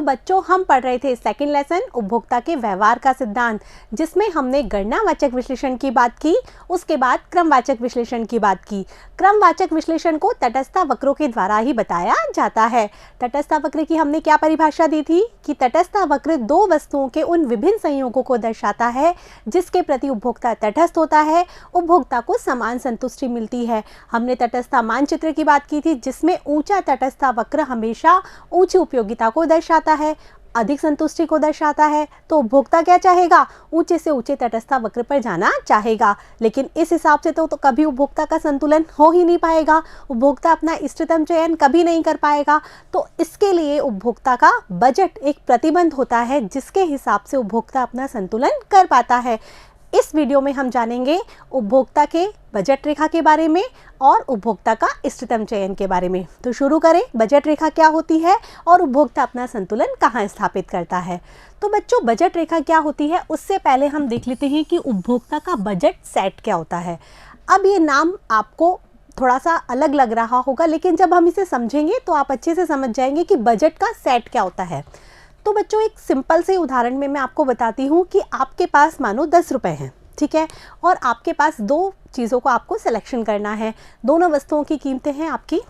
बच्चों, हम पढ़ रहे थे सेकंड लेसन उपभोक्ता के व्यवहार का सिद्धांत, जिसमें हमने गणनावाचक विश्लेषण की बात की, उसके बाद क्रमवाचक विश्लेषण की बात की। क्रमवाचक विश्लेषण को तटस्थता वक्रों के द्वारा ही बताया जाता है। तटस्थता वक्र की हमने क्या परिभाषा दी थी कि तटस्थता वक्र दो वस्तुओं के उन विभिन्न संयोगों को दर्शाता है जिसके प्रति उपभोक्ता तटस्थ होता है, उपभोक्ता को समान संतुष्टि मिलती है। हमने तटस्थता मानचित्र की बात की थी, जिसमें ऊंचा तटस्थता वक्र हमेशा ऊंची उपयोगिता को दर्शाता है, अधिक संतुष्टि को दर्शाता है। तो उपभोक्ता क्या चाहेगा? ऊंचे से ऊंचे तटस्थता वक्र पर जाना चाहेगा। लेकिन इस हिसाब से तो कभी उपभोक्ता का संतुलन हो ही नहीं पाएगा, उपभोक्ता अपना इष्टतम चयन कभी नहीं कर पाएगा। तो इसके लिए उपभोक्ता का बजट एक प्रतिबंध होता है जिसके हिसाब से उपभोक्ता अपना संतुलन कर पाता है। इस वीडियो में हम जानेंगे उपभोक्ता के बजट रेखा के बारे में और उपभोक्ता का इष्टतम चयन के बारे में। तो शुरू करें, बजट रेखा क्या होती है और उपभोक्ता अपना संतुलन कहाँ स्थापित करता है। तो बच्चों, बजट रेखा क्या होती है उससे पहले हम देख लेते हैं कि उपभोक्ता का बजट सेट क्या होता है। अब ये नाम आपको थोड़ा सा अलग लग रहा होगा, लेकिन जब हम इसे समझेंगे तो आप अच्छे से समझ जाएंगे कि बजट का सेट क्या होता है। तो बच्चों, एक सिंपल से उदाहरण में मैं आपको बताती हूँ कि आपके पास मानो 10 रुपये हैं, ठीक है, और आपके पास दो चीज़ों को आपको सिलेक्शन करना है। दोनों वस्तुओं की कीमतें हैं आपकी,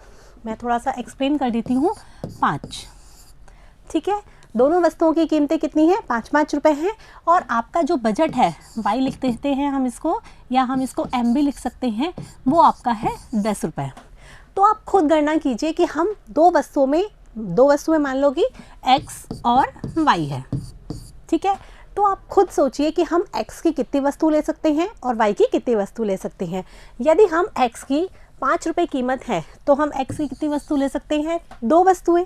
मैं थोड़ा सा एक्सप्लेन कर देती हूँ, 5, ठीक है। दोनों वस्तुओं की कीमतें कितनी हैं? 5-5 रुपये हैं। और आपका जो बजट है, वाई लिख देते हैं हम इसको, या हम इसको एम भी लिख सकते हैं, वो आपका है 10 रुपये। तो आप खुद गणना कीजिए कि हम दो वस्तुएं मान लो कि x और y है, ठीक है। तो आप खुद सोचिए कि हम x की कितनी वस्तु ले सकते हैं और y की कितनी वस्तु ले सकते हैं। यदि हम x की 5 रुपये कीमत है तो हम x की कितनी वस्तु ले सकते हैं? 2 वस्तुएं।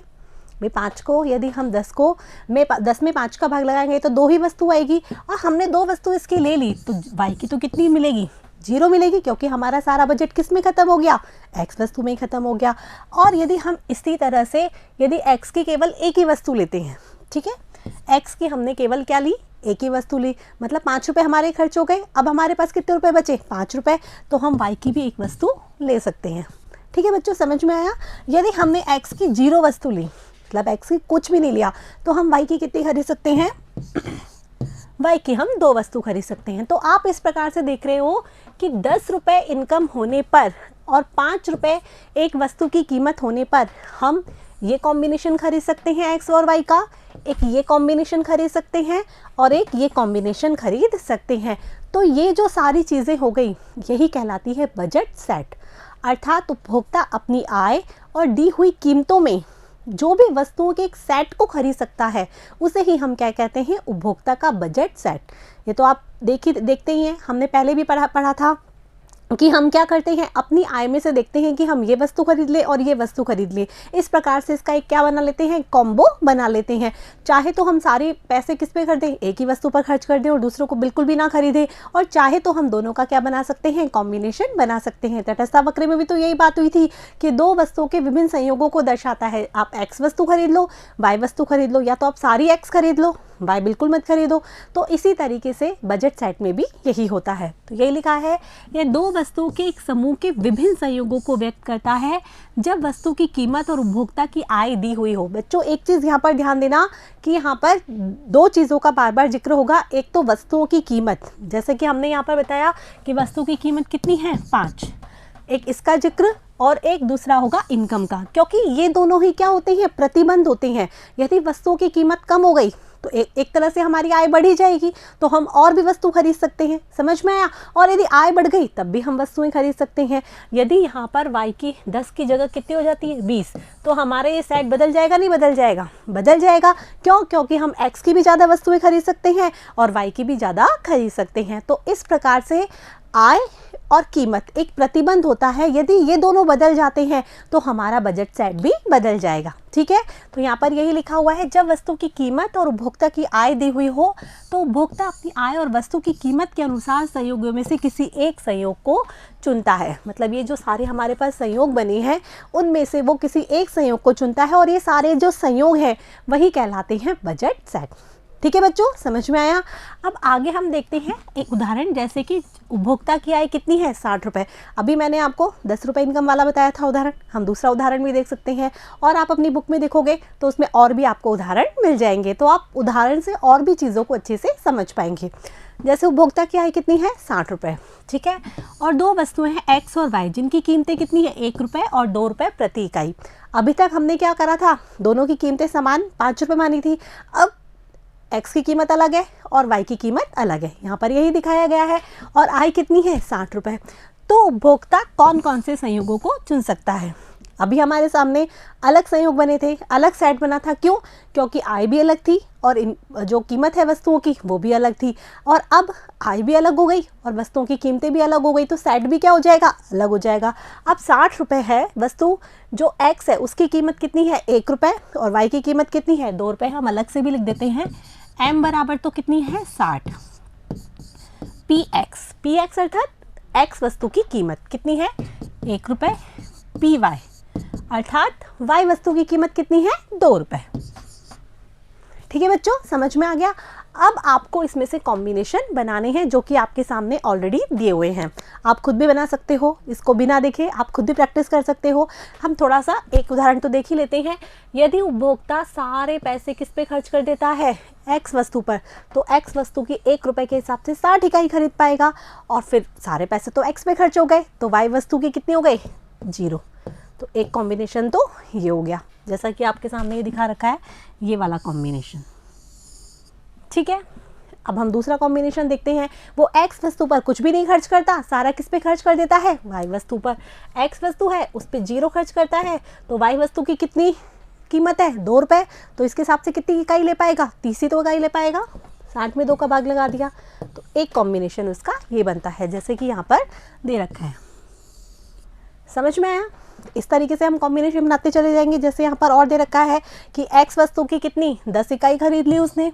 भाई 5 को यदि हम 10 में 5 का भाग लगाएंगे तो 2 ही वस्तु आएगी, और हमने 2 वस्तु इसकी ले ली तो y की तो कितनी मिलेगी? 0 मिलेगी, क्योंकि हमारा सारा बजट किस में ख़त्म हो गया? x वस्तु में ही ख़त्म हो गया। और यदि हम इसी तरह से यदि x की केवल एक ही वस्तु लेते हैं, ठीक है, x की हमने केवल क्या ली? एक ही वस्तु ली, मतलब 5 रुपये हमारे खर्च हो गए। अब हमारे पास कितने रुपए बचे? 5 रुपये। तो हम y की भी एक वस्तु ले सकते हैं, ठीक है बच्चों, समझ में आया। यदि हमने x की 0 वस्तु ली, मतलब x की कुछ भी नहीं लिया, तो हम y की कितनी खरीद सकते हैं? y की हम 2 वस्तु खरीद सकते हैं। तो आप इस प्रकार से देख रहे हो कि 10 रुपये इनकम होने पर और 5 रुपये एक वस्तु की कीमत होने पर हम ये कॉम्बिनेशन खरीद सकते हैं x और y का, एक ये कॉम्बिनेशन खरीद सकते हैं और एक ये कॉम्बिनेशन खरीद सकते हैं। तो ये जो सारी चीज़ें हो गई, यही कहलाती है बजट सेट। अर्थात उपभोक्ता अपनी आय और दी हुई कीमतों में जो भी वस्तुओं के एक सेट को खरीद सकता है, उसे ही हम क्या कहते हैं? उपभोक्ता का बजट सेट। ये तो आप देखते ही हैं, हमने पहले भी पढ़ा था कि हम क्या करते हैं, अपनी आय में से देखते हैं कि हम ये वस्तु खरीद ले और ये वस्तु खरीद ले। इस प्रकार से इसका एक क्या बना लेते हैं? कॉम्बो बना लेते हैं। चाहे तो हम सारे पैसे किस पे खरीदें? एक ही वस्तु पर खर्च कर दें और दूसरों को बिल्कुल भी ना खरीदें, और चाहे तो हम दोनों का क्या बना सकते हैं? कॉम्बिनेशन बना सकते हैं। तटस्थता वक्र में भी तो यही बात हुई थी कि दो वस्तुओं के विभिन्न संयोगों को दर्शाता है। आप x वस्तु खरीद लो, y वस्तु खरीद लो, या तो आप सारी x खरीद लो, y बिल्कुल मत खरीदो। तो इसी तरीके से बजट सेट में भी यही होता है। तो यही लिखा है, यह दो वस्तुओं के एक समूह के विभिन्न संयोगों को व्यक्त करता है जब वस्तु की कीमत और उपभोक्ता की आय दी हुई हो। बच्चों, एक चीज़ यहाँ पर ध्यान देना कि यहाँ पर दो चीज़ों का बार बार जिक्र होगा। एक तो वस्तुओं की कीमत, जैसे कि हमने यहाँ पर बताया कि वस्तु की कीमत कितनी है? 5, एक इसका जिक्र, और एक दूसरा होगा इनकम का, क्योंकि ये दोनों ही क्या होते हैं? प्रतिबंध होते हैं। यदि वस्तुओं की कीमत कम हो गई तो एक तरह से हमारी आय बढ़ी जाएगी, तो हम और भी वस्तु खरीद सकते हैं, समझ में आया। और यदि आय बढ़ गई तब भी हम वस्तुएं खरीद सकते हैं। यदि यहाँ पर y की 10 की जगह कितनी हो जाती है? 20, तो हमारा ये सेट बदल जाएगा, नहीं बदल जाएगा? बदल जाएगा। क्यों? क्योंकि हम x की भी ज़्यादा वस्तुएं खरीद सकते हैं और y की भी ज़्यादा खरीद सकते हैं। तो इस प्रकार से आय और कीमत एक प्रतिबंध होता है। यदि ये दोनों बदल जाते हैं तो हमारा बजट सेट भी बदल जाएगा, ठीक है। तो यहाँ पर यही लिखा हुआ है, जब वस्तु की कीमत और उपभोक्ता की आय दी हुई हो तो उपभोक्ता अपनी आय और वस्तु की कीमत के अनुसार संयोगों में से किसी एक संयोग को चुनता है। मतलब ये जो सारे हमारे पास संयोग बने हैं उनमें से वो किसी एक संयोग को चुनता है, और ये सारे जो संयोग हैं वही कहलाते हैं बजट सेट, ठीक है बच्चों, समझ में आया। अब आगे हम देखते हैं एक उदाहरण, जैसे कि उपभोक्ता की आय कितनी है 60 रुपये। अभी मैंने आपको 10 रुपये इनकम वाला बताया था उदाहरण, हम दूसरा उदाहरण भी देख सकते हैं और आप अपनी बुक में देखोगे तो उसमें और भी आपको उदाहरण मिल जाएंगे, तो आप उदाहरण से और भी चीज़ों को अच्छे से समझ पाएंगे। जैसे उपभोक्ता की आय कितनी है 60 रुपये, ठीक है, और दो वस्तुएं हैं एक्स और वाई जिनकी कीमतें कितनी है 1 रुपये और 2 रुपये प्रति इकाई। अभी तक हमने क्या करा था, दोनों की कीमतें समान 5 रुपये मानी थी। अब एक्स की कीमत अलग है और वाई की कीमत अलग है, यहाँ पर यही दिखाया गया है, और आय कितनी है 60 रुपये। तो उपभोक्ता कौन कौन से संयोगों को चुन सकता है। अभी हमारे सामने अलग संयोग बने थे, अलग सेट बना था, क्यों, क्योंकि आय भी अलग थी और जो कीमत है वस्तुओं की वो भी अलग थी। और अब आय भी अलग हो गई और वस्तुओं की कीमतें भी अलग हो गई, तो सेट भी क्या हो जाएगा, अलग हो जाएगा। अब 60 रुपये है वस्तु, जो एक्स है उसकी कीमत कितनी है 1 रुपये और वाई की कीमत कितनी है 2 रुपये। हम अलग से भी लिख देते हैं, एम बराबर तो कितनी है 60, पी एक्स अर्थात एक्स वस्तु की कीमत कितनी है 1 रुपये, पी वाई अर्थात वाई वस्तु की कीमत कितनी है 2 रुपये। ठीक है बच्चों, समझ में आ गया। अब आपको इसमें से कॉम्बिनेशन बनाने हैं जो कि आपके सामने ऑलरेडी दिए हुए हैं, आप खुद भी बना सकते हो, इसको बिना देखे आप खुद भी प्रैक्टिस कर सकते हो। हम थोड़ा सा एक उदाहरण तो देख ही लेते हैं। यदि उपभोक्ता सारे पैसे किस पे खर्च कर देता है, एक्स वस्तु पर, तो एक्स वस्तु की 1 रुपये के हिसाब से 60 इकाई खरीद पाएगा, और फिर सारे पैसे तो एक्स पे खर्च हो गए, तो वाई वस्तु की कितने हो गए 0। तो एक कॉम्बिनेशन तो ये हो गया, जैसा कि आपके सामने ये दिखा रखा है, ये वाला कॉम्बिनेशन, ठीक है। अब हम दूसरा कॉम्बिनेशन देखते हैं। वो एक्स वस्तु पर कुछ भी नहीं खर्च करता, सारा किस पे खर्च कर देता है, वाई वस्तु पर। एक्स वस्तु है उस पर 0 खर्च करता है, तो वाई वस्तु की कितनी कीमत है 2 रुपये, तो इसके हिसाब से कितनी इकाई ले पाएगा, 30 ही तो इकाई ले पाएगा, 60 में 2 का भाग लगा दिया। तो एक कॉम्बिनेशन उसका ये बनता है, जैसे कि यहाँ पर दे रखा है। समझ में आया। इस तरीके से हम कॉम्बिनेशन बनाते चले जाएंगे। जैसे यहाँ पर और दे रखा है कि एक्स वस्तु की कितनी 10 इकाई खरीद ली उसने,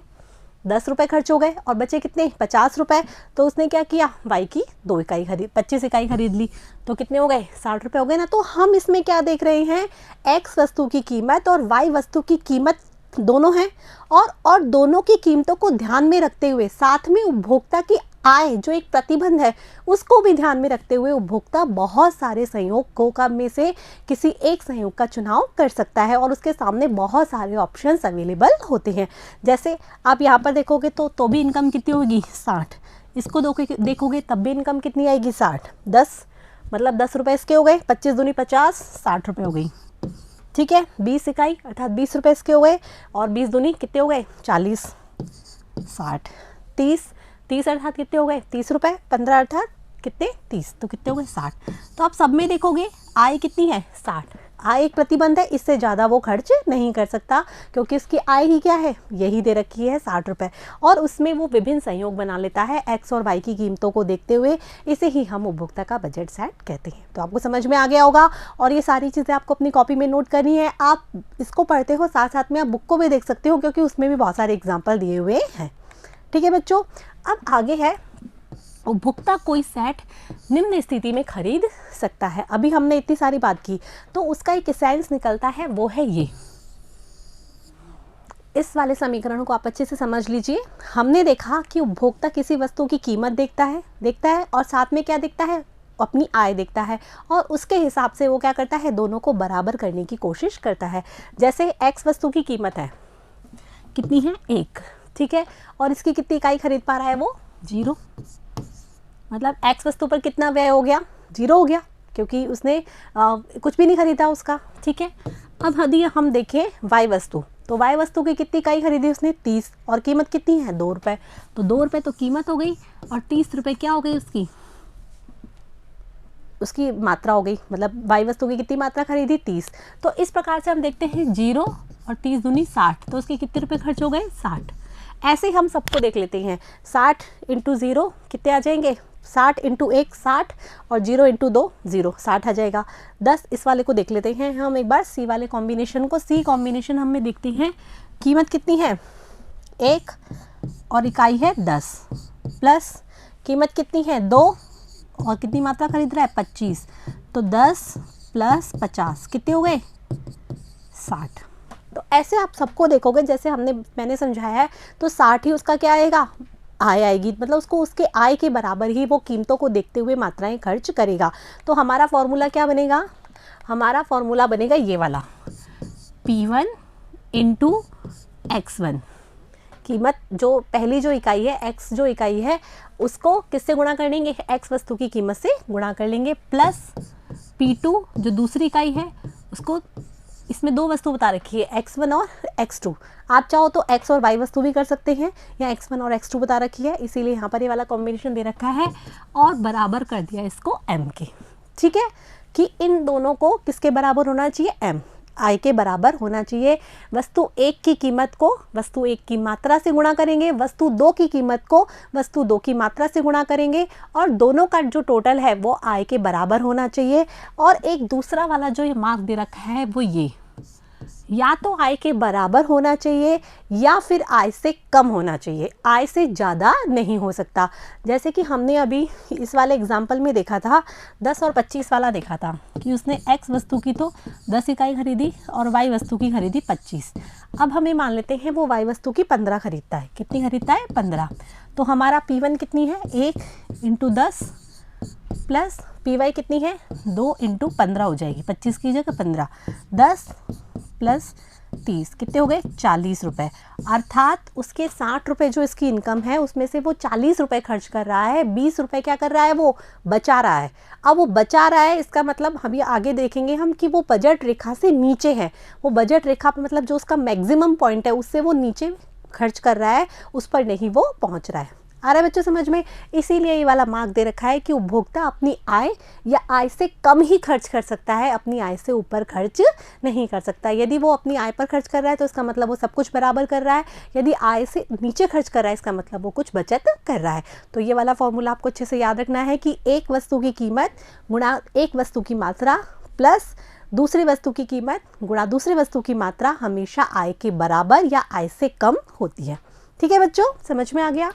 10 रुपये खर्च हो गए, और बचे कितने 50 रुपये, तो उसने क्या किया, वाई की 2 इकाई खरीद 25 इकाई खरीद ली, तो कितने हो गए 60 रुपये हो गए ना। तो हम इसमें क्या देख रहे हैं, एक्स वस्तु की कीमत और वाई वस्तु की कीमत दोनों हैं, और दोनों की कीमतों को ध्यान में रखते हुए साथ में उपभोक्ता की आय जो एक प्रतिबंध है उसको भी ध्यान में रखते हुए उपभोक्ता बहुत सारे संयोगों का में से किसी एक संयोग का चुनाव कर सकता है, और उसके सामने बहुत सारे ऑप्शंस अवेलेबल होते हैं। जैसे आप यहाँ पर देखोगे तो भी इनकम कितनी होगी 60, इसको देखोगे तब भी इनकम कितनी आएगी 60, 10 मतलब 10 रुपये इसके हो गए, 25 दूनी 50, 60 रुपये हो गई, ठीक है। 20 इकाई अर्थात 20 रुपये इसके हो गए, और 20 दूनी कितने हो गए 40, 60, 30 अर्थात कितने हो गए 30 रुपये, 15 अर्थात कितने 30, तो कितने हो गए 60। तो आप सब में देखोगे आय कितनी है 60, आय एक प्रतिबंध है, इससे ज़्यादा वो खर्च नहीं कर सकता, क्योंकि उसकी आय ही क्या है, यही दे रखी है 60 रुपये, और उसमें वो विभिन्न संयोग बना लेता है एक्स और वाई की कीमतों को देखते हुए। इसे ही हम उपभोक्ता का बजट सेट कहते हैं। तो आपको समझ में आ गया होगा, और ये सारी चीज़ें आपको अपनी कॉपी में नोट करनी है। आप इसको पढ़ते हो साथ साथ में आप बुक को भी देख सकते हो, क्योंकि उसमें भी बहुत सारे एग्जाम्पल दिए हुए हैं। ठीक है बच्चों, अब आगे है उपभोक्ता कोई सेट निम्न स्थिति में खरीद सकता है। अभी हमने इतनी सारी बात की, तो उसका एक सेंस निकलता है, वो है ये। इस वाले समीकरण को आप अच्छे से समझ लीजिए। हमने देखा कि उपभोक्ता किसी वस्तु की कीमत देखता है और साथ में क्या देखता है, अपनी आय देखता है, और उसके हिसाब से वो क्या करता है, दोनों को बराबर करने की कोशिश करता है। जैसे एक्स वस्तु की कीमत है कितनी है 1, ठीक है, और इसकी कितनी इकाई खरीद पा रहा है वो 0, मतलब एक्स वस्तु पर कितना व्यय हो गया 0 हो गया, क्योंकि उसने कुछ भी नहीं खरीदा उसका, ठीक है। अब यदि हम देखें वाई वस्तु, तो वाई वस्तु की कितनी इकाई खरीदी उसने 30, और कीमत कितनी है 2 रुपये, तो 2 रुपये तो कीमत हो गई, और 30 रुपये क्या हो गई उसकी मात्रा हो गई, मतलब वाई वस्तु की कितनी मात्रा खरीदी 30। तो इस प्रकार से हम देखते हैं 0 और 30 दूनी 60, तो उसके कितने रुपये खर्च हो गए 60। ऐसे ही हम सबको देख लेते हैं, 60 × 0 कितने आ जाएंगे, 60 × 1 60, और 0 × 2 0, 60 आ जाएगा। 10 इस वाले को देख लेते हैं हम एक बार, सी वाले कॉम्बिनेशन को। सी कॉम्बिनेशन हमें देखते हैं, कीमत कितनी है 1 और इकाई है 10, प्लस कीमत कितनी है 2 और कितनी मात्रा खरीद रहा है 25, तो 10 + 50 कितने हो गए 60। तो ऐसे आप सबको देखोगे, जैसे मैंने समझाया है, तो 60 ही उसका क्या आएगा, आय आएगी, मतलब उसको उसके आय के बराबर ही वो कीमतों को देखते हुए मात्राएं खर्च करेगा। तो हमारा फॉर्मूला क्या बनेगा, हमारा फॉर्मूला बनेगा ये वाला, P1 इंटू X1। कीमत जो पहली जो इकाई है, x जो इकाई है, उसको किससे गुणा कर लेंगे, x वस्तु की कीमत से गुणा कर लेंगे, प्लस P2 जो दूसरी इकाई है उसको, इसमें दो वस्तु बता रखी है, x1 और x2। आप चाहो तो x और y वस्तु भी कर सकते हैं, या x1 और x2 बता रखी है, इसीलिए यहाँ पर ये वाला कॉम्बिनेशन दे रखा है और बराबर कर दिया इसको m के। ठीक है, कि इन दोनों को किसके बराबर होना चाहिए, m, आय के बराबर होना चाहिए। वस्तु 1 की कीमत को वस्तु 1 की मात्रा से गुणा करेंगे, वस्तु 2 की कीमत को वस्तु 2 की मात्रा से गुणा करेंगे, और दोनों का जो टोटल है वो आय के बराबर होना चाहिए। और एक दूसरा वाला जो ये मार्क दे रखा है वो ये, या तो आय के बराबर होना चाहिए या फिर आय से कम होना चाहिए, आय से ज़्यादा नहीं हो सकता। जैसे कि हमने अभी इस वाले एग्जाम्पल में देखा था, 10 और 25 वाला देखा था कि उसने x वस्तु की तो 10 इकाई खरीदी और y वस्तु की खरीदी 25। अब हमें मान लेते हैं वो y वस्तु की 15 खरीदता है। कितनी खरीदता है, 15। तो हमारा P1 कितनी है, 1 इंटू 10 प्लस PY कितनी है, 2 इंटू 15 हो जाएगी, 25 की जगह 15, 10 प्लस 30 कितने हो गए, 40 रुपये। अर्थात उसके 60 रुपये जो इसकी इनकम है उसमें से वो 40 रुपये खर्च कर रहा है, 20 रुपये क्या कर रहा है, वो बचा रहा है। अब वो बचा रहा है, इसका मतलब हम ये आगे देखेंगे हम कि वो बजट रेखा से नीचे है। वो बजट रेखा पे मतलब जो उसका मैक्सिमम पॉइंट है उससे वो नीचे खर्च कर रहा है, उस पर नहीं वो पहुँच रहा है। आ रहा है बच्चों समझ में, इसीलिए ये वाला मार्क दे रखा है कि उपभोक्ता अपनी आय या आय से कम ही खर्च कर सकता है, अपनी आय से ऊपर खर्च नहीं कर सकता। यदि वो अपनी आय पर खर्च कर रहा है तो इसका मतलब वो सब कुछ बराबर कर रहा है, यदि आय से नीचे खर्च कर रहा है इसका मतलब वो कुछ बचत कर रहा है। तो ये वाला फॉर्मूला आपको अच्छे से याद रखना है कि एक वस्तु की कीमत गुणा एक वस्तु की मात्रा प्लस दूसरी वस्तु की कीमत गुणा दूसरी वस्तु की मात्रा हमेशा आय के बराबर या आय से कम होती है। ठीक है बच्चों, समझ में आ गया।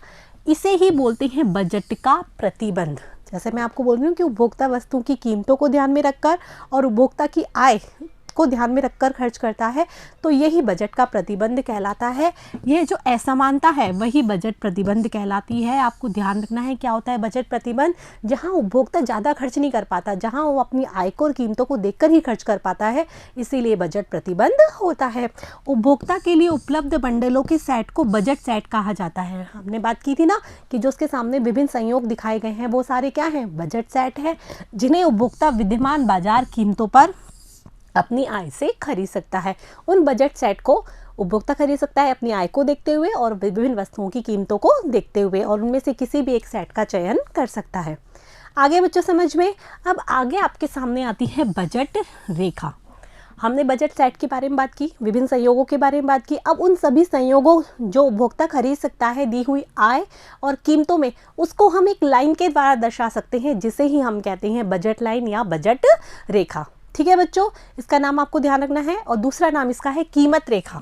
इसे ही बोलते हैं बजट का प्रतिबंध। जैसे मैं आपको बोल रही हूँ कि उपभोक्ता वस्तु की कीमतों को ध्यान में रखकर और उपभोक्ता की आय को ध्यान में रखकर खर्च करता है, तो यही बजट का प्रतिबंध कहलाता है। ये जो असमानता है वही बजट प्रतिबंध कहलाती है। आपको ध्यान रखना है क्या होता है बजट प्रतिबंध, जहां उपभोक्ता ज़्यादा खर्च नहीं कर पाता, जहां वो अपनी आय को और कीमतों को देखकर ही खर्च कर पाता है, इसीलिए बजट प्रतिबंध होता है। उपभोक्ता के लिए उपलब्ध बंडलों के सेट को बजट सेट कहा जाता है। हमने बात की थी ना कि जो उसके सामने विभिन्न संयोग दिखाए गए हैं वो सारे क्या हैं, बजट सेट है, जिन्हें उपभोक्ता विद्यमान बाजार कीमतों पर अपनी आय से खरीद सकता है। उन बजट सेट को उपभोक्ता खरीद सकता है अपनी आय को देखते हुए और विभिन्न वस्तुओं की कीमतों को देखते हुए, और उनमें से किसी भी एक सेट का चयन कर सकता है। आगे बच्चों समझ में, अब आगे आपके सामने आती है बजट रेखा। हमने बजट सेट के बारे में बात की, विभिन्न संयोगों के बारे में बात की। अब उन सभी संयोगों जो उपभोक्ता खरीद सकता है दी हुई आय और कीमतों में, उसको हम एक लाइन के द्वारा दर्शा सकते हैं, जिसे ही हम कहते हैं बजट लाइन या बजट रेखा। ठीक है बच्चों, इसका नाम आपको ध्यान रखना है। और दूसरा नाम इसका है कीमत रेखा,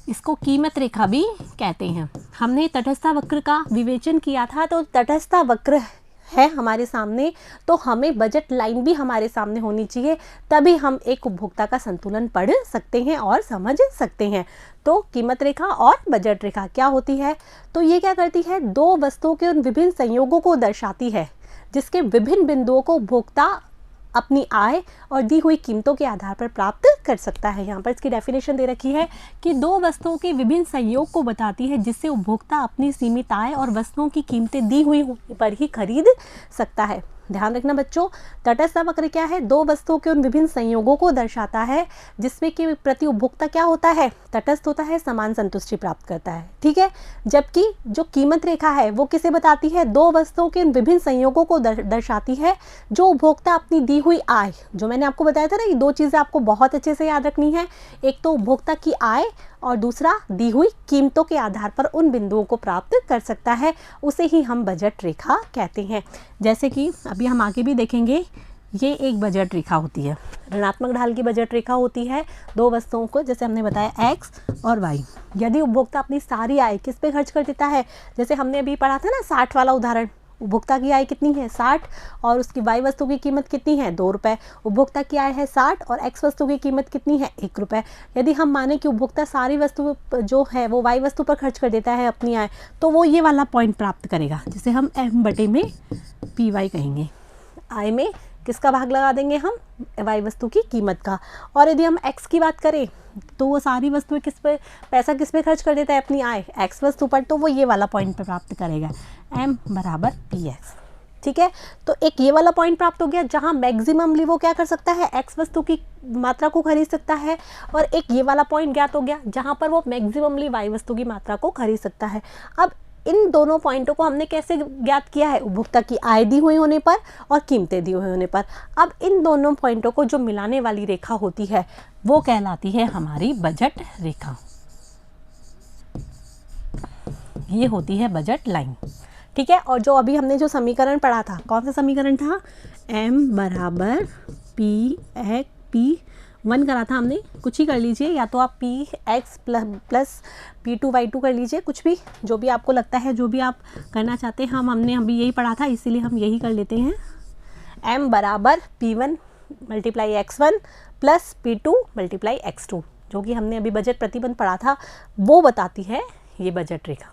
इसको कीमत रेखा भी कहते हैं। हमने तटस्थ वक्र का विवेचन किया था, तो तटस्थ वक्र है हमारे सामने, तो हमें बजट लाइन भी हमारे सामने होनी चाहिए, तभी हम एक उपभोक्ता का संतुलन पढ़ सकते हैं और समझ सकते हैं। तो कीमत रेखा और बजट रेखा क्या होती है, तो ये क्या करती है, दो वस्तुओं के उन विभिन्न संयोगों को दर्शाती है जिसके विभिन्न बिंदुओं को उपभोक्ता अपनी आय और दी हुई कीमतों के आधार पर प्राप्त कर सकता है। यहाँ पर इसकी डेफिनेशन दे रखी है कि दो वस्तुओं के विभिन्न संयोग को बताती है जिससे उपभोक्ता अपनी सीमित आय और वस्तुओं की कीमतें दी हुई पर ही खरीद सकता है। ध्यान रखना बच्चों, तटस्थ वक्र क्या है, दो वस्तुओं के उन विभिन्न संयोगों को दर्शाता है जिसमें कि प्रति उपभोक्ता क्या होता है, तटस्थ होता है, समान संतुष्टि प्राप्त करता है। ठीक है, जबकि जो कीमत रेखा है वो किसे बताती है, दो वस्तुओं के उन विभिन्न संयोगों को दर्शाती है जो उपभोक्ता अपनी दी हुई आय, जो मैंने आपको बताया था ना, ये दो चीज़ें आपको बहुत अच्छे से याद रखनी है, एक तो उपभोक्ता की आय और दूसरा दी हुई कीमतों के आधार पर उन बिंदुओं को प्राप्त कर सकता है, उसे ही हम बजट रेखा कहते हैं। जैसे कि अभी हम आगे भी देखेंगे, ये एक बजट रेखा होती है, ऋणात्मक ढाल की बजट रेखा होती है। दो वस्तुओं को, जैसे हमने बताया x और y, यदि उपभोक्ता अपनी सारी आय किस पे खर्च कर देता है, जैसे हमने अभी पढ़ा था ना 60 वाला उदाहरण, उपभोक्ता की आय कितनी है 60 और उसकी वाई वस्तु की कीमत कितनी है 2 रुपये। उपभोक्ता की आय है 60 और एक्स वस्तु की कीमत कितनी है 1 रुपये। यदि हम माने कि उपभोक्ता सारी वस्तु जो है वो वाई वस्तु पर खर्च कर देता है अपनी आय, तो वो ये वाला पॉइंट प्राप्त करेगा जिसे हम एम बटे में पी वाई कहेंगे। आय में किसका भाग लगा देंगे हम वाई वस्तु की कीमत का। और यदि हम एक्स की बात करें तो वो सारी वस्तुएं किस पे पैसा किस पे खर्च कर देता है अपनी आय एक्स वस्तु पर, तो वो ये वाला पॉइंट पे प्राप्त करेगा एम बराबर पी एक्स। ठीक है, तो एक ये वाला पॉइंट प्राप्त हो गया जहां मैक्सिममली वो क्या कर सकता है एक्स वस्तु की मात्रा को खरीद सकता है, और एक ये वाला पॉइंट ज्ञात हो गया जहां पर वो मैक्सिममली वाई वस्तु की मात्रा को खरीद सकता है। अब इन दोनों पॉइंटों को हमने कैसे ज्ञात किया है, उपभोक्ता की आय दी हुई होने पर और कीमतें दी हुई होने पर। अब इन दोनों पॉइंटों को जो मिलाने वाली रेखा होती है वो कहलाती है हमारी बजट रेखा। ये होती है बजट लाइन। ठीक है, और जो अभी हमने जो समीकरण पढ़ा था, कौन सा समीकरण था, m बराबर पी एक्स पी 1 करा था हमने, कुछ ही कर लीजिए, या तो आप पी एक्स प्लस P2Y2 कर लीजिए, कुछ भी जो भी आपको लगता है, जो भी आप करना चाहते हैं। हमने अभी यही पढ़ा था इसीलिए हम यही कर लेते हैं। m बराबर P1 multiply x1 plus P2 multiply x2, जो कि हमने अभी बजट प्रतिबंध पढ़ा था, वो बताती है ये बजट रेखा।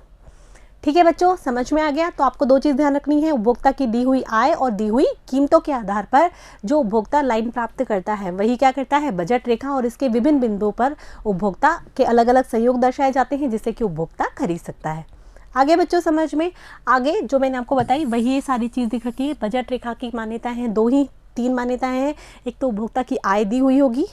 ठीक है बच्चों, समझ में आ गया। तो आपको 2 चीज़ ध्यान रखनी है, उपभोक्ता की दी हुई आय और दी हुई कीमतों के आधार पर जो उपभोक्ता लाइन प्राप्त करता है वही क्या करता है बजट रेखा, और इसके विभिन्न बिंदुओं पर उपभोक्ता के अलग अलग सहयोग दर्शाए जाते हैं जिससे कि उपभोक्ता खरीद सकता है। आगे बच्चों समझ में आगे जो मैंने आपको बताई वही ये सारी चीज़ दिख रखी है। बजट रेखा की मान्यताएं हैं 3 मान्यताएं हैं। एक तो उपभोक्ता की आय दी हुई होगी,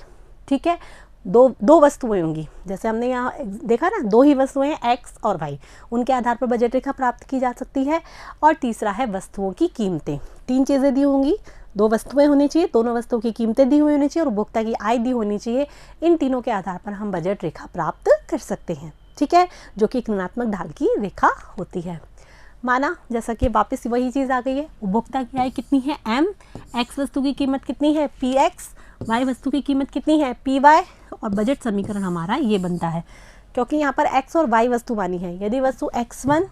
ठीक है, दो वस्तुएं होंगी, जैसे हमने यहाँ देखा ना, 2 ही वस्तुएं हैं एक्स और वाई, उनके आधार पर बजट रेखा प्राप्त की जा सकती है। और तीसरा है वस्तुओं की कीमतें, 3 चीज़ें दी होंगी, 2 वस्तुएं होनी चाहिए, दोनों वस्तुओं की कीमतें दी हुई होनी चाहिए और उपभोक्ता की आय दी होनी चाहिए। इन तीनों के आधार पर हम बजट रेखा प्राप्त कर सकते हैं। ठीक है, जो कि एक ऋणात्मक ढाल की रेखा होती है। माना जैसा कि वापस वही चीज़ आ गई है, उपभोक्ता की आय कितनी है एम, एक्स वस्तु की कीमत कितनी है पी एक्स, वाई वस्तु की कीमत कितनी है पी वाई, और बजट समीकरण हमारा ये बनता है क्योंकि यहाँ पर एक्स और वाई वस्तु मानी है। यदि वस्तु x1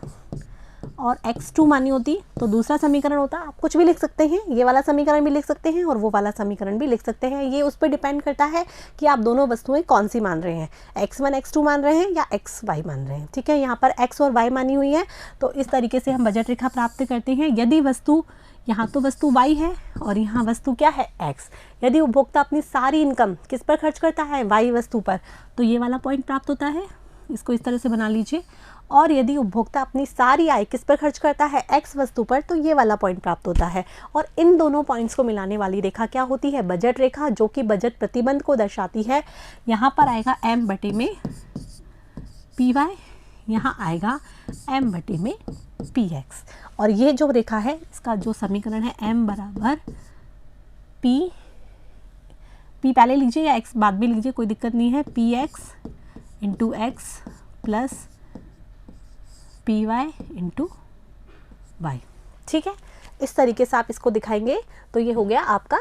और x2 मानी होती तो दूसरा समीकरण होता, आप कुछ भी लिख सकते हैं, ये वाला समीकरण भी लिख सकते हैं और वो वाला समीकरण भी लिख सकते हैं। ये उस पर डिपेंड करता है कि आप दोनों वस्तुएं कौन सी मान रहे हैं, x1 x2 मान रहे हैं या xy मान रहे हैं। ठीक है, यहाँ पर x और y मानी हुई है, तो इस तरीके से हम बजट रेखा प्राप्त करते हैं। यदि वस्तु यहाँ तो वस्तु y है और यहाँ वस्तु क्या है x, यदि उपभोक्ता अपनी सारी इनकम किस पर खर्च करता है y वस्तु पर, तो ये वाला पॉइंट प्राप्त होता है, इसको इस तरह से बना लीजिए। और यदि उपभोक्ता अपनी सारी आय किस पर खर्च करता है x वस्तु पर, तो ये वाला पॉइंट प्राप्त होता है। और इन दोनों पॉइंट्स को मिलाने वाली रेखा क्या होती है बजट रेखा, जो कि बजट प्रतिबंध को दर्शाती है। यहाँ पर आएगा m बटे में पी वाई, यहाँ आएगा m बटे में पी एक्स, और ये जो रेखा है इसका जो समीकरण है m बराबर पी पहले लीजिए या x बाद में लीजिए, कोई दिक्कत नहीं है, P X into X plus P Y into Y. ठीक है, इस तरीके से आप इसको दिखाएंगे तो ये हो गया आपका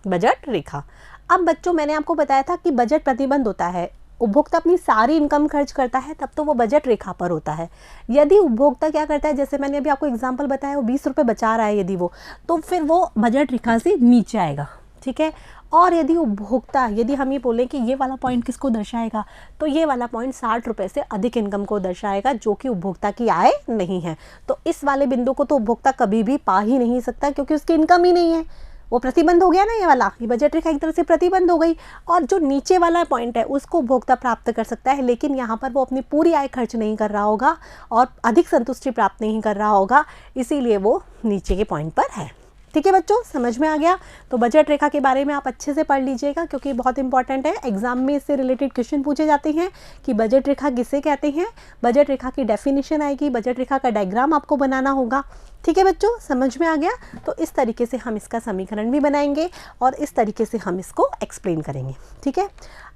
बजट रेखा। अब बच्चों मैंने आपको बताया था कि बजट प्रतिबंध होता है, उपभोक्ता अपनी सारी इनकम खर्च करता है तब तो वो बजट रेखा पर होता है। यदि उपभोक्ता क्या करता है, जैसे मैंने अभी आपको एग्जांपल बताया, वो 20 रुपये बचा रहा है यदि वो, तो फिर वो बजट रेखा से नीचे आएगा। ठीक है, और यदि उपभोक्ता, यदि हम ये बोलें कि ये वाला पॉइंट किसको दर्शाएगा, तो ये वाला पॉइंट 60 रुपये से अधिक इनकम को दर्शाएगा, जो कि उपभोक्ता की आय नहीं है। तो इस वाले बिंदु को तो उपभोक्ता कभी भी पा ही नहीं सकता क्योंकि उसकी इनकम ही नहीं है, वो प्रतिबंध हो गया ना, ये वाला, ये बजट रेखा एक तरह से प्रतिबंध हो गई। और जो नीचे वाला पॉइंट है उसको उपभोक्ता प्राप्त कर सकता है, लेकिन यहाँ पर वो अपनी पूरी आय खर्च नहीं कर रहा होगा और अधिक संतुष्टि प्राप्त नहीं कर रहा होगा, इसीलिए वो नीचे के पॉइंट पर है। ठीक है बच्चों, समझ में आ गया। तो बजट रेखा के बारे में आप अच्छे से पढ़ लीजिएगा क्योंकि बहुत इंपॉर्टेंट है, एग्जाम में इससे रिलेटेड क्वेश्चन पूछे जाते हैं कि बजट रेखा किसे कहते हैं, बजट रेखा की डेफिनेशन आएगी, बजट रेखा का डायग्राम आपको बनाना होगा। ठीक है बच्चों, समझ में आ गया। तो इस तरीके से हम इसका समीकरण भी बनाएंगे और इस तरीके से हम इसको एक्सप्लेन करेंगे। ठीक है,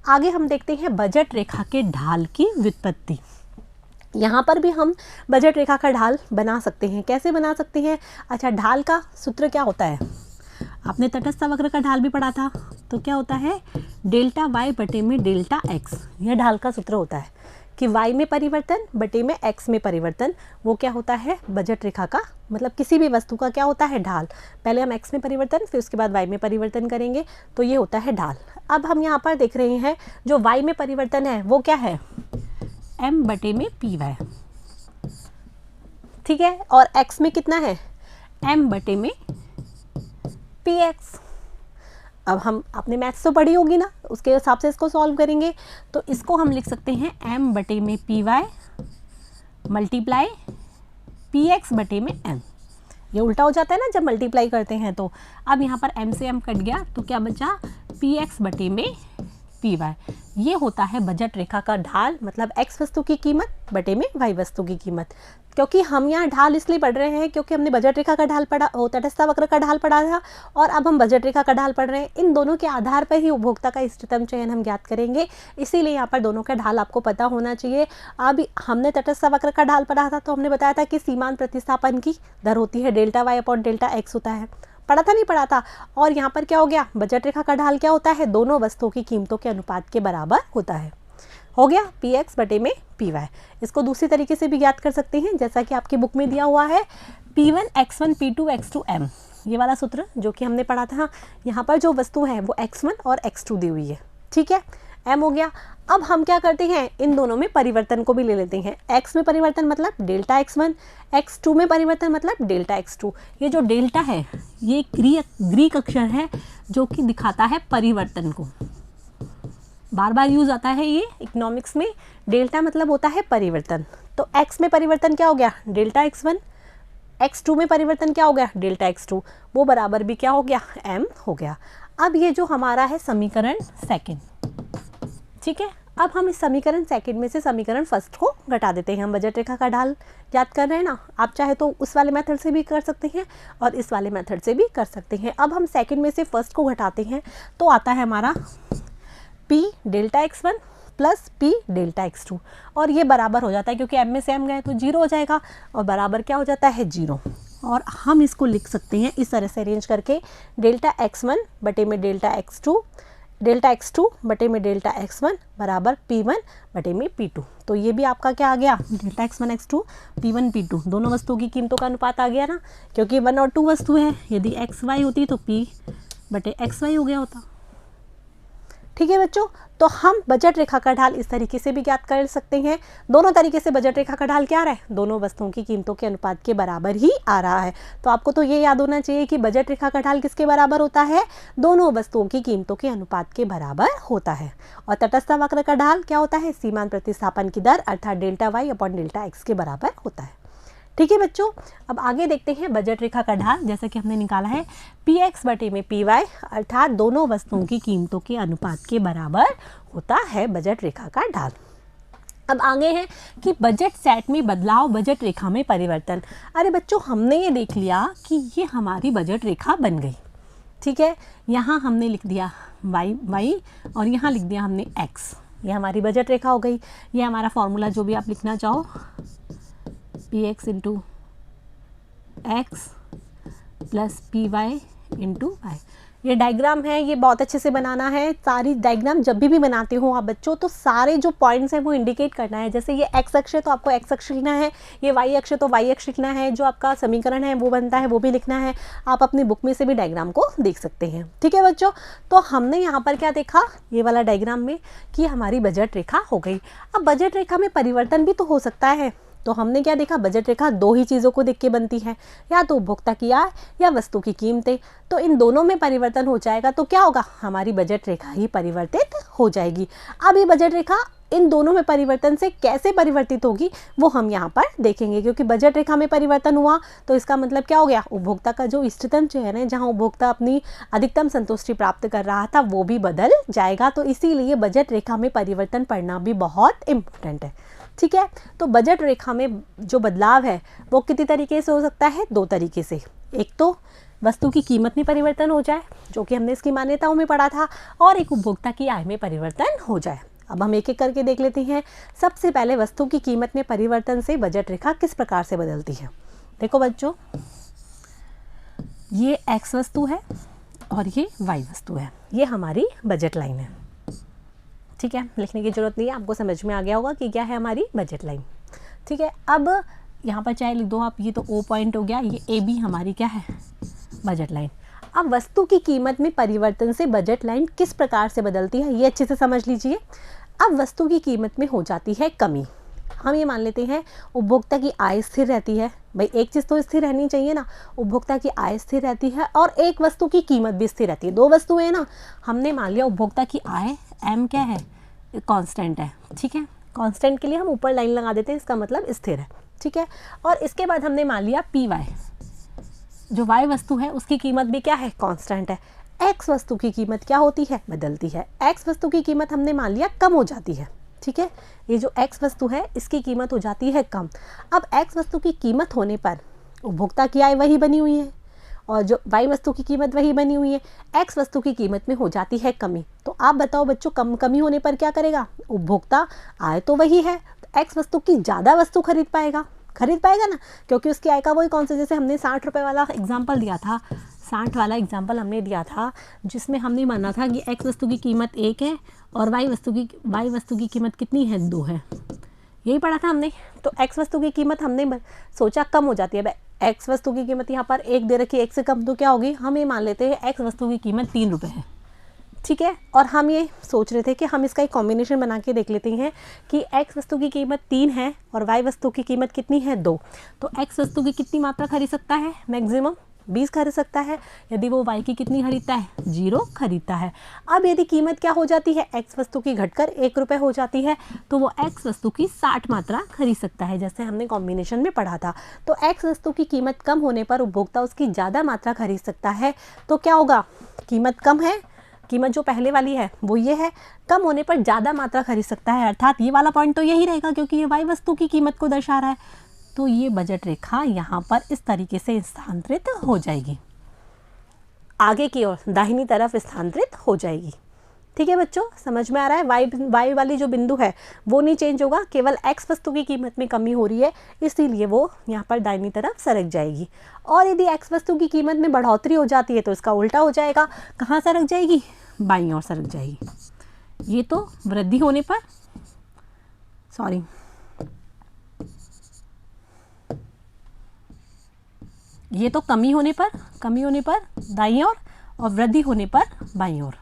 आगे हम देखते हैं बजट रेखा के ढाल की व्युत्पत्ति। यहाँ पर भी हम बजट रेखा का ढाल बना सकते हैं। कैसे बना सकते हैं? अच्छा, ढाल का सूत्र क्या होता है? आपने तटस्थ वक्र का ढाल भी पढ़ा था, तो क्या होता है डेल्टा वाई बटे में डेल्टा एक्स, यह ढाल का सूत्र होता है कि y में परिवर्तन बटे में x में परिवर्तन, वो क्या होता है बजट रेखा का, मतलब किसी भी वस्तु का क्या होता है ढाल। पहले हम x में परिवर्तन फिर उसके बाद y में परिवर्तन करेंगे, तो ये होता है ढाल। अब हम यहाँ पर देख रहे हैं जो y में परिवर्तन है वो क्या है m बटे में पी वाई, ठीक है, और x में कितना है m बटे में पी एक्स। अब हम आपने मैथ्स तो पढ़ी होगी ना, उसके हिसाब से इसको सॉल्व करेंगे, तो इसको हम लिख सकते हैं m बटे में P Y multiply P X बटे में m। ये उल्टा हो जाता है ना जब मल्टीप्लाई करते हैं, तो अब यहाँ पर m से m कट गया तो क्या बचा पी एक्स बटे में पी वाई। ये होता है बजट रेखा का ढाल, मतलब x वस्तु की कीमत बटे में y वस्तु की कीमत। क्योंकि हम यहाँ ढाल इसलिए पढ़ रहे हैं क्योंकि हमने बजट रेखा का ढाल पढ़ा, तटस्थ वक्र का ढाल पढ़ा था, और अब हम बजट रेखा का ढाल पढ़ रहे हैं। इन दोनों के आधार पर ही उपभोक्ता का इष्टतम चयन हम ज्ञात करेंगे, इसीलिए यहाँ पर दोनों का ढाल आपको पता होना चाहिए। अब हमने तटस्थ वक्र का ढाल पढ़ा था, तो हमने बताया था कि सीमांत प्रतिस्थापन की दर होती है delta Y upon delta X होता है, पढ़ा था नहीं पढ़ा था। और यहाँ पर क्या हो गया बजट रेखा का ढाल क्या होता है दोनों वस्तुओं की कीमतों के अनुपात के बराबर होता है। हो गया पी एक्स बटे में पी वाई। इसको दूसरी तरीके से भी ज्ञात कर सकते हैं, जैसा कि आपकी बुक में दिया हुआ है P1 X1 P2 X2 M, ये वाला सूत्र जो कि हमने पढ़ा था। यहाँ पर जो वस्तु है वो X1 और X2 दी हुई है, ठीक है, M हो गया। अब हम क्या करते हैं इन दोनों में परिवर्तन को भी ले लेते हैं। X में परिवर्तन मतलब डेल्टा X1, X2 में परिवर्तन मतलब डेल्टा X2। ये जो डेल्टा है ये ग्रीक अक्षर है जो कि दिखाता है परिवर्तन को, बार बार यूज आता है ये इकोनॉमिक्स में। डेल्टा मतलब होता है परिवर्तन, तो x में परिवर्तन क्या हो गया डेल्टा x1, x2 में परिवर्तन क्या हो गया डेल्टा x2, वो बराबर भी क्या हो गया m हो गया। अब ये जो हमारा है समीकरण सेकंड, ठीक है, अब हम इस समीकरण सेकंड में से समीकरण फर्स्ट को घटा देते हैं। हम बजट रेखा का ढाल याद कर रहे हैं ना, आप चाहे तो उस वाले मेथड से भी कर सकते हैं और इस वाले मेथड से भी कर सकते हैं। अब हम सेकंड में से फर्स्ट को घटाते हैं तो आता है हमारा P delta x1 plus P delta x2, और ये बराबर हो जाता है क्योंकि m में से m गए तो 0 हो जाएगा, और बराबर क्या हो जाता है 0। और हम इसको लिख सकते हैं इस तरह से अरेंज करके डेल्टा x1 बटे में डेल्टा x2 बटे में डेल्टा x1 बराबर P1 बटे में P2। तो ये भी आपका क्या आ गया delta x1 x2 P1 P2, दोनों वस्तुओं की कीमतों का अनुपात आ गया ना, क्योंकि 1 और 2 वस्तु है। यदि xy होती तो P बटे xy हो गया होता, ठीक है बच्चों। तो हम बजट रेखा का ढाल इस तरीके से भी ज्ञात कर सकते हैं। दोनों तरीके से बजट रेखा का ढाल क्या आ रहा है दोनों वस्तुओं की कीमतों के अनुपात के बराबर ही आ रहा है। तो आपको तो ये याद होना चाहिए कि बजट रेखा का ढाल किसके बराबर होता है दोनों वस्तुओं की कीमतों के अनुपात के बराबर होता है। और तटस्थ वक्र का ढाल क्या होता है सीमांत प्रतिस्थापन की दर अर्थात delta Y upon delta X के बराबर होता है, ठीक है बच्चों। अब आगे देखते हैं बजट रेखा का ढाल, जैसा कि हमने निकाला है पी एक्स बटे में पी वाई अर्थात दोनों वस्तुओं की कीमतों के अनुपात के बराबर होता है बजट रेखा का ढाल। अब आगे है कि बजट सेट में बदलाव बजट रेखा में परिवर्तन। अरे बच्चों हमने ये देख लिया कि ये हमारी बजट रेखा बन गई, ठीक है, यहाँ हमने लिख दिया y और यहाँ लिख दिया हमने x, ये हमारी बजट रेखा हो गई। ये हमारा फॉर्मूला जो भी आप लिखना चाहो P X into X plus P Y into Y. ये डायग्राम है, ये बहुत अच्छे से बनाना है। सारी डायग्राम जब भी बनाते हो आप बच्चों तो सारे जो पॉइंट्स हैं वो इंडिकेट करना है। जैसे ये एक्स अक्ष है तो आपको एक्स अक्ष लिखना है, ये वाई अक्ष है तो वाई अक्ष लिखना है, जो आपका समीकरण है वो बनता है वो भी लिखना है। आप अपनी बुक में से भी डायग्राम को देख सकते हैं, ठीक है बच्चों। तो हमने यहाँ पर क्या देखा ये वाला डायग्राम में कि हमारी बजट रेखा हो गई। अब बजट रेखा में परिवर्तन भी तो हो सकता है, तो हमने क्या देखा बजट रेखा दो ही चीज़ों को देख के बनती है, या तो उपभोक्ता की आय या वस्तु की कीमतें। तो इन दोनों में परिवर्तन हो जाएगा तो क्या होगा हमारी बजट रेखा ही परिवर्तित हो जाएगी। अब ये बजट रेखा इन दोनों में परिवर्तन से कैसे परिवर्तित होगी वो हम यहाँ पर देखेंगे, क्योंकि बजट रेखा में परिवर्तन हुआ तो इसका मतलब क्या हो गया उपभोक्ता का जो इष्टतम चयन है जहाँ उपभोक्ता अपनी अधिकतम संतुष्टि प्राप्त कर रहा था वो भी बदल जाएगा। तो इसीलिए बजट रेखा में परिवर्तन पढ़ना भी बहुत इम्पोर्टेंट है, ठीक है। तो बजट रेखा में जो बदलाव है वो कितनी तरीके से हो सकता है दो तरीके से। एक तो वस्तु की कीमत में परिवर्तन हो जाए जो कि हमने इसकी मान्यताओं में पढ़ा था, और एक उपभोक्ता की आय में परिवर्तन हो जाए। अब हम एक एक करके देख लेते हैं। सबसे पहले वस्तु की कीमत में परिवर्तन से बजट रेखा किस प्रकार से बदलती है। देखो बच्चों ये एक्स वस्तु है और ये वाई वस्तु है। ये हमारी बजट लाइन है। ठीक है, लिखने की ज़रूरत नहीं है, आपको समझ में आ गया होगा कि क्या है हमारी बजट लाइन। ठीक है, अब यहाँ पर चाहे लिख दो आप, ये तो ओ पॉइंट हो गया, ये ए बी हमारी क्या है बजट लाइन। अब वस्तु की कीमत में परिवर्तन से बजट लाइन किस प्रकार से बदलती है ये अच्छे से समझ लीजिए। अब वस्तु की कीमत में हो जाती है कमी। हम ये मान लेते हैं उपभोक्ता की आय स्थिर रहती है। भाई एक चीज़ तो स्थिर रहनी चाहिए ना, उपभोक्ता की आय स्थिर रहती है और एक वस्तु की कीमत भी स्थिर रहती है। दो वस्तुएं हैं ना, हमने मान लिया उपभोक्ता की आय एम क्या है कांस्टेंट है। ठीक है, कांस्टेंट के लिए हम ऊपर लाइन लगा देते हैं, इसका मतलब स्थिर है। ठीक है, और इसके बाद हमने मान लिया पी वाई, जो वाई वस्तु है उसकी कीमत भी क्या है कांस्टेंट है। एक्स वस्तु की कीमत क्या होती है बदलती है। एक्स वस्तु की कीमत हमने मान लिया कम हो जाती है। ठीक है, ये जो एक्स वस्तु है इसकी कीमत हो जाती है कम। अब एक्स वस्तु की कीमत होने पर उपभोक्ता की आय वही बनी हुई है और जो वाई वस्तु की कीमत वही बनी हुई है। एक्स वस्तु की कीमत में हो जाती है कमी। तो आप बताओ बच्चों, कमी होने पर क्या करेगा उपभोक्ता, आय तो वही है, एक्स वस्तु की ज़्यादा वस्तु खरीद पाएगा ना, क्योंकि उसकी आय का वही कौन सा, जैसे हमने 60 रुपये वाला एग्जाम्पल दिया था, 60 वाला एग्जाम्पल हमने दिया था जिसमें हमने माना था कि एक्स वस्तु की कीमत 1 है और वाई वस्तु की कीमत कितनी है 2 है। यही पढ़ा था हमने। तो एक्स वस्तु की कीमत हमने सोचा कम हो जाती है। एक्स वस्तु की कीमत यहाँ पर 1 दे रखी है, 1 से कम तो क्या होगी, हम ये मान लेते हैं एक्स वस्तु की कीमत 3 रुपये है। ठीक है, और हम ये सोच रहे थे कि हम इसका एक कॉम्बिनेशन बना के देख लेते हैं कि एक्स वस्तु की कीमत 3 है और वाई वस्तु की कीमत कितनी है 2। तो एक्स वस्तु की कितनी मात्रा खरीद सकता है, मैक्सिमम 20 खरीद सकता है। यदि वो वाई की कितनी खरीदता है, 0 खरीदता है। अब यदि कीमत क्या हो जाती है, एक्स वस्तु की घटकर 1 रुपये हो जाती है, तो वो एक्स वस्तु की 60 मात्रा खरीद सकता है, जैसे हमने कॉम्बिनेशन में पढ़ा था। तो एक्स वस्तु की कीमत कम होने पर उपभोक्ता उसकी ज़्यादा मात्रा खरीद सकता है। तो क्या होगा, कीमत कम है, कीमत जो पहले वाली है वो ये है, कम होने पर ज़्यादा मात्रा खरीद सकता है, अर्थात ये वाला पॉइंट तो यही रहेगा क्योंकि ये वाई वस्तु की कीमत को दर्शा रहा है। तो ये बजट रेखा यहाँ पर इस तरीके से स्थानांतरित हो जाएगी, आगे की ओर दाहिनी तरफ स्थानांतरित हो जाएगी। ठीक है बच्चों, समझ में आ रहा है। वाई वाली जो बिंदु है वो नहीं चेंज होगा, केवल एक्स वस्तु की कीमत में कमी हो रही है इसीलिए वो यहाँ पर दाहिनी तरफ सरक जाएगी। और यदि एक्स वस्तु की कीमत में बढ़ोतरी हो जाती है तो इसका उल्टा हो जाएगा, कहाँ सरक जाएगी, बाईं ओर सरक जाएगी। ये तो वृद्धि होने पर, सॉरी ये तो कमी होने पर दाईं ओर और वृद्धि होने पर बाईं ओर।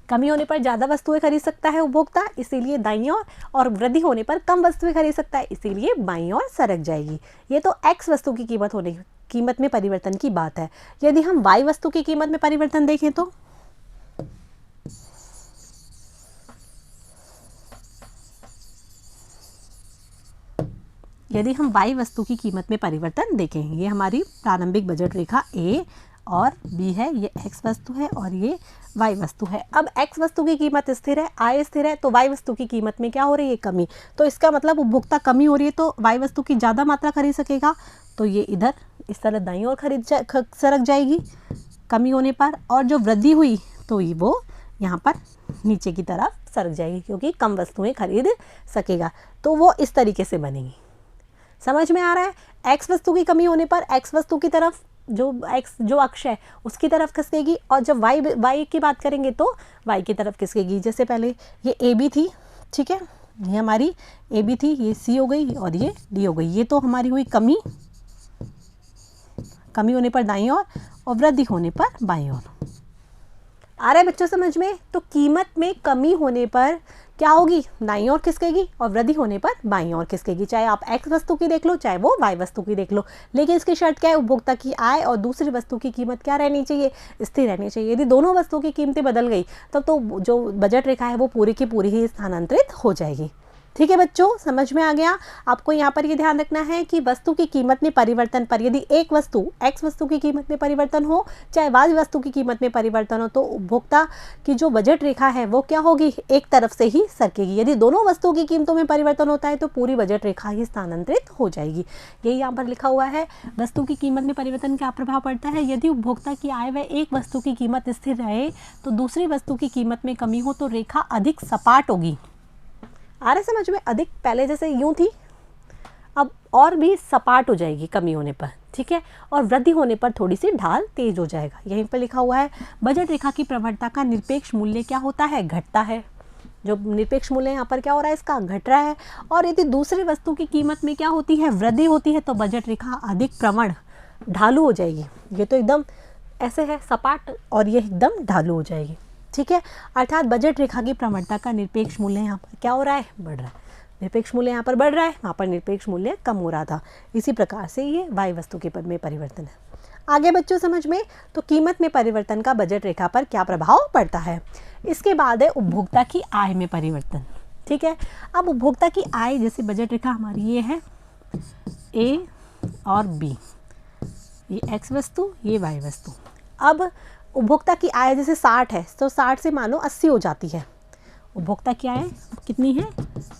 कमी होने पर ज़्यादा वस्तुएं खरीद सकता है उपभोक्ता, इसीलिए दाईं ओर, और वृद्धि होने पर कम वस्तुएं खरीद सकता है, इसीलिए बाईं ओर सरक जाएगी। ये तो एक्स वस्तु की कीमत में परिवर्तन की बात है। यदि हम वाई वस्तु की कीमत में परिवर्तन देखें तो यदि हम वाई वस्तु की कीमत में परिवर्तन देखें, ये हमारी प्रारंभिक बजट रेखा ए और बी है, ये एक्स वस्तु है और ये वाई वस्तु है। अब एक्स वस्तु की कीमत स्थिर है, आय स्थिर है, तो वाई वस्तु की कीमत में क्या हो रही है, कमी। तो इसका मतलब उपभोक्ता कमी हो रही है तो वाई वस्तु की ज़्यादा मात्रा खरीद सकेगा, तो ये इधर इस तरह दाईं ओर सरक जाएगी कमी होने पर। और जो वृद्धि हुई तो ये वो यहाँ पर नीचे की तरफ सरक जाएगी क्योंकि कम वस्तुएं खरीद सकेगा, तो वो इस तरीके से बनेगी। समझ में आ रहा है। एक्स वस्तु की कमी होने पर एक्स वस्तु की तरफ जो अक्ष है उसकी तरफ खिसकेगी, और जब वाई की बात करेंगे तो वाई की तरफ खिसकेगी। जैसे पहले ये ए बी थी, ठीक है, ये हमारी ए बी थी, ये सी हो गई और ये डी हो गई। ये तो हमारी हुई कमी होने पर दाईं ओर और वृद्धि होने पर बाईं ओर। आ रहा है बच्चों समझ में। तो कीमत में कमी होने पर क्या होगी, दाईं ओर खिसकेगी, और वृद्धि होने पर बाईं ओर खिसकेगी। चाहे आप एक्स वस्तु की देख लो चाहे वो वाई वस्तु की देख लो, लेकिन इसकी शर्त क्या है, उपभोक्ता की आय और दूसरी वस्तु की कीमत क्या रहनी चाहिए, स्थिर रहनी चाहिए। यदि दोनों वस्तुओं की कीमतें बदल गई तब तो जो बजट रेखा है वो पूरी की पूरी ही स्थानांतरित हो जाएगी। ठीक है बच्चों, समझ में आ गया। आपको यहाँ पर ये ध्यान रखना है कि वस्तु की कीमत में परिवर्तन पर यदि एक वस्तु एक्स वस्तु की कीमत में परिवर्तन हो चाहे वाई वस्तु की कीमत में परिवर्तन हो, तो उपभोक्ता की जो बजट रेखा है वो क्या होगी, एक तरफ से ही सरकेगी। यदि दोनों वस्तुओं की कीमतों में परिवर्तन होता है तो पूरी बजट रेखा ही स्थानांतरित हो जाएगी। यही यहाँ पर लिखा हुआ है। वस्तु की कीमत में परिवर्तन क्या प्रभाव पड़ता है, यदि उपभोक्ता की आय व एक वस्तु की कीमत स्थिर रहे तो दूसरी वस्तु की कीमत में कमी हो तो रेखा अधिक सपाट होगी। आ रहे समझ में, अधिक पहले जैसे यूं थी अब और भी सपाट हो जाएगी कमी होने पर। ठीक है, और वृद्धि होने पर थोड़ी सी ढाल तेज हो जाएगा। यहीं पर लिखा हुआ है बजट रेखा की प्रवणता का निरपेक्ष मूल्य क्या होता है, घटता है। जो निरपेक्ष मूल्य यहाँ पर क्या हो रहा है, इसका घट रहा है। और यदि दूसरी वस्तु की कीमत में क्या होती है, वृद्धि होती है, तो बजट रेखा अधिक प्रवण ढालू हो जाएगी। ये तो एकदम ऐसे है सपाट, और ये एकदम ढालू हो जाएगी। ठीक है, अर्थात बजट रेखा की प्रवणता का निरपेक्ष मूल्य यहाँ पर क्या हो रहा है, बढ़ रहा है। निरपेक्ष मूल्य यहाँ पर बढ़ रहा है, वहाँ पर निरपेक्ष मूल्य कम हो रहा था। इसी प्रकार से ये y वस्तु के पद में परिवर्तन है। आगे बच्चों समझ में, तो कीमत में परिवर्तन का बजट रेखा पर क्या प्रभाव पड़ता है। इसके बाद है उपभोक्ता की आय में परिवर्तन। ठीक है, अब उपभोक्ता की आय, जैसे बजट रेखा हमारी ये है A और B, ये x वस्तु, ये y वस्तु। अब उपभोक्ता की आय जैसे 60 है, तो 60 से मानो 80 हो जाती है। उपभोक्ता की आय कितनी है,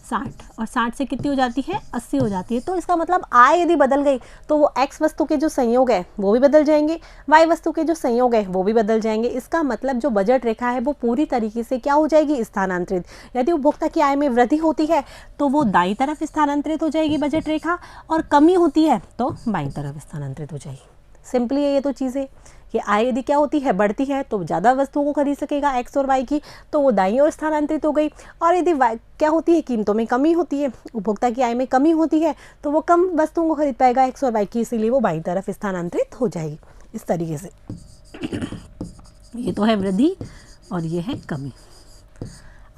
60, और 60 से कितनी हो जाती है, 80 हो जाती है। तो इसका मतलब आय यदि बदल गई तो वो x वस्तु के जो संयोग है वो भी बदल जाएंगे, y वस्तु के जो संयोग है वो भी बदल जाएंगे। इसका मतलब जो बजट रेखा है वो पूरी तरीके से क्या हो जाएगी, स्थानांतरित। यदि उपभोक्ता की आय में वृद्धि होती है तो वो दाईं तरफ स्थानांतरित हो जाएगी बजट रेखा, और कमी होती है तो बाईं तरफ स्थानांतरित हो जाएगी। सिंपली ये तो चीज़ें, ये आय यदि क्या होती है, बढ़ती है, तो ज़्यादा वस्तुओं को खरीद सकेगा x और y की, तो वो दाईं ओर स्थानांतरित हो गई। और यदि y क्या होती है, कीमतों में कमी होती है, उपभोक्ता की आय में कमी होती है, तो वो कम वस्तुओं को खरीद पाएगा x और y की, इसीलिए वो बाईं तरफ स्थानांतरित हो जाएगी। इस तरीके से ये तो है वृद्धि और ये है कमी।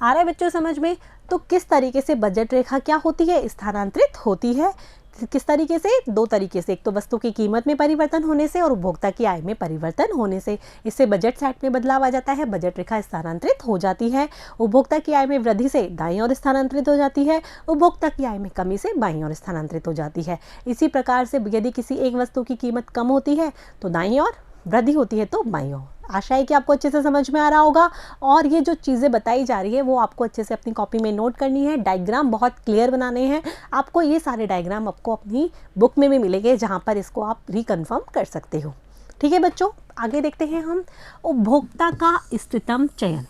आ रहा है बच्चों समझ में। तो किस तरीके से बजट रेखा क्या होती है, स्थानांतरित होती है। किस तरीके से, दो तरीके से, एक तो वस्तु की कीमत में परिवर्तन होने से और उपभोक्ता की आय में परिवर्तन होने से। इससे बजट सेट में बदलाव आ जाता है, बजट रेखा स्थानांतरित हो जाती है। उपभोक्ता की आय में वृद्धि से दाईं ओर स्थानांतरित हो जाती है, उपभोक्ता की आय में कमी से बाईं ओर स्थानांतरित हो जाती है। इसी प्रकार से यदि किसी एक वस्तु की कीमत कम होती है तो दाईं ओर, वृद्धि होती है तो बाईं ओर। आशा है कि आपको अच्छे से समझ में आ रहा होगा। और ये जो चीज़ें बताई जा रही है वो आपको अच्छे से अपनी कॉपी में नोट करनी है। डायग्राम बहुत क्लियर बनाने हैं आपको। ये सारे डायग्राम आपको अपनी बुक में भी मिलेंगे, जहाँ पर इसको आप रिकन्फर्म कर सकते हो। ठीक है बच्चों, आगे देखते हैं हम उपभोक्ता का इष्टतम चयन।